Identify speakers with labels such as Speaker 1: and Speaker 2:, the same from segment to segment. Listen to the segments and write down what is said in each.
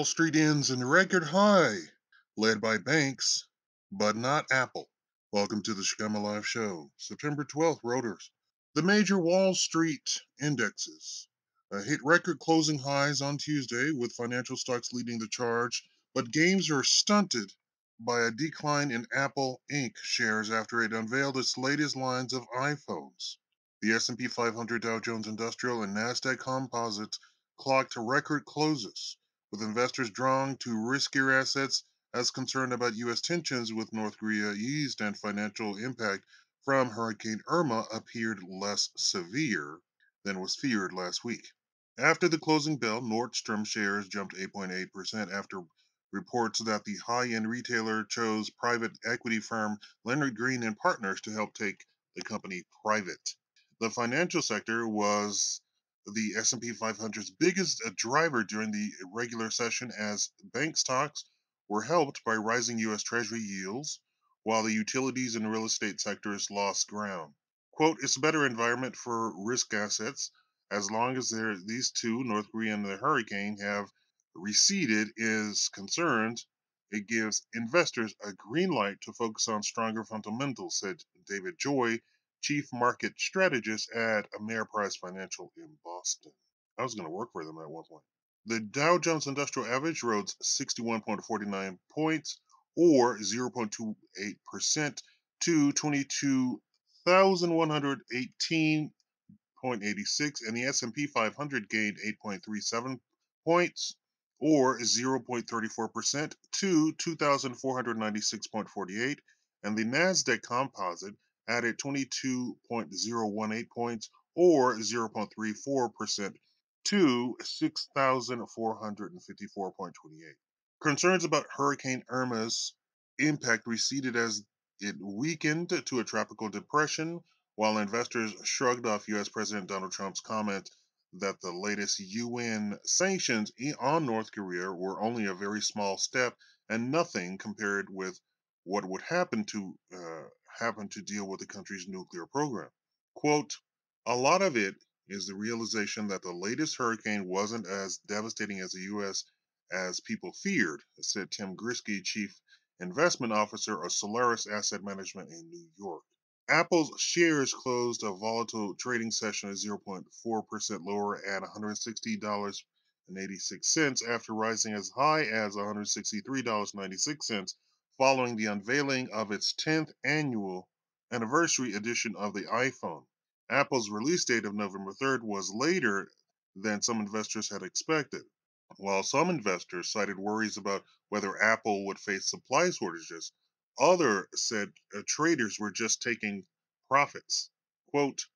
Speaker 1: Wall Street ends in record high, led by banks, but not Apple. Welcome to the Shakaama Live Show. September 12th, Reuters. The major Wall Street indexes hit record closing highs on Tuesday, with financial stocks leading the charge, but gains are stunted by a decline in Apple Inc. shares after it unveiled its latest lines of iPhones. The S&P 500, Dow Jones Industrial, and Nasdaq Composites clocked record closes, with investors drawn to riskier assets as concern about U.S. tensions with North Korea eased and financial impact from Hurricane Irma appeared less severe than was feared last week. After the closing bell, Nordstrom shares jumped 8.8% after reports that the high-end retailer chose private equity firm Leonard Green and Partners to help take the company private. The financial sector was the S&P 500's biggest driver during the regular session, as bank stocks were helped by rising U.S. Treasury yields, while the utilities and real estate sectors lost ground. Quote, "It's a better environment for risk assets as long as these two, North Korea and the hurricane, have receded is concerned. It gives investors a green light to focus on stronger fundamentals," said David Joy, chief market strategist at Ameriprise Financial in Boston. I was going to work for them at one point. The Dow Jones Industrial Average rose 61.49 points, or 0.28%, to 22,118.86, and the S&P 500 gained 8.37 points, or 0.34%, to 2,496.48, and the Nasdaq Composite added 22.018 points, or 0.34%, to 6,454.28. Concerns about Hurricane Irma's impact receded as it weakened to a tropical depression, while investors shrugged off U.S. President Donald Trump's comment that the latest UN sanctions on North Korea were only a very small step and nothing compared with what would happen to deal with the country's nuclear program. Quote, "A lot of it is the realization that the latest hurricane wasn't as devastating as the U.S. as people feared," said Tim Grisky, chief investment officer of Solaris Asset Management in New York. Apple's shares closed a volatile trading session at 0.4% lower at $160.86 after rising as high as $163.96 following the unveiling of its 10th anniversary edition of the iPhone. Apple's release date of November 3rd was later than some investors had expected. While some investors cited worries about whether Apple would face supply shortages, others said traders were just taking profits. Quote,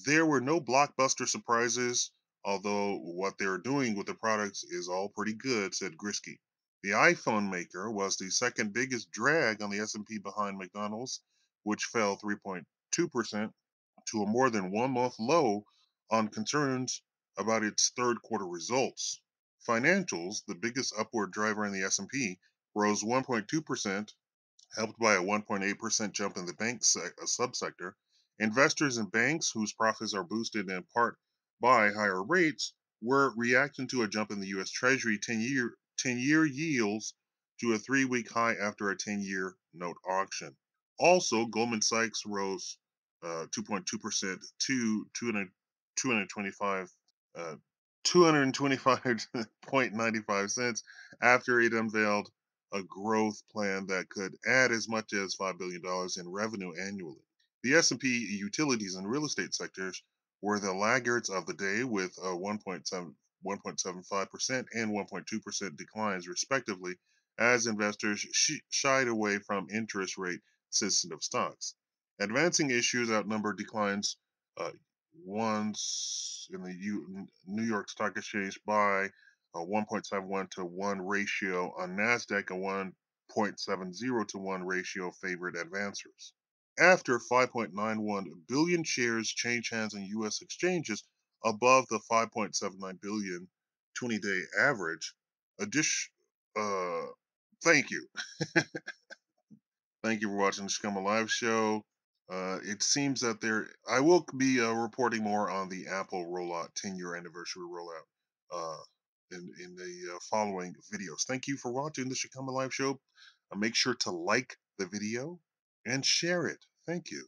Speaker 1: "There were no blockbuster surprises, although what they're doing with the products is all pretty good," said Grisky. The iPhone maker was the second biggest drag on the S&P behind McDonald's, which fell 3.2% to a more than 1 month low on concerns about its third quarter results. Financials, the biggest upward driver in the S&P, rose 1.2%, helped by a 1.8% jump in the bank subsector. Investors in banks, whose profits are boosted in part by higher rates, were reacting to a jump in the U.S. Treasury 10-year yields to a 3-week high after a 10-year note auction. Also, Goldman Sachs rose 2.2% to 225 225.95 cents after it unveiled a growth plan that could add as much as $5 billion in revenue annually. The S&P utilities and real estate sectors were the laggards of the day, with 1.75% and 1.2% declines respectively, as investors shied away from interest rate sensitive stocks. Advancing issues outnumbered declines once in the New York Stock Exchange by a 1.71 to 1 ratio. On Nasdaq, a 1.70 to 1 ratio favored advancers. After 5.91 billion shares changed hands in U.S. exchanges above the 5.79 billion 20-day average, thank you. Thank you for watching the Shakaama Live Show. It seems that I will be reporting more on the Apple rollout, 10-year anniversary rollout. in the following videos. Thank you for watching the Shakaama Live Show. Make sure to like the video and share it. Thank you.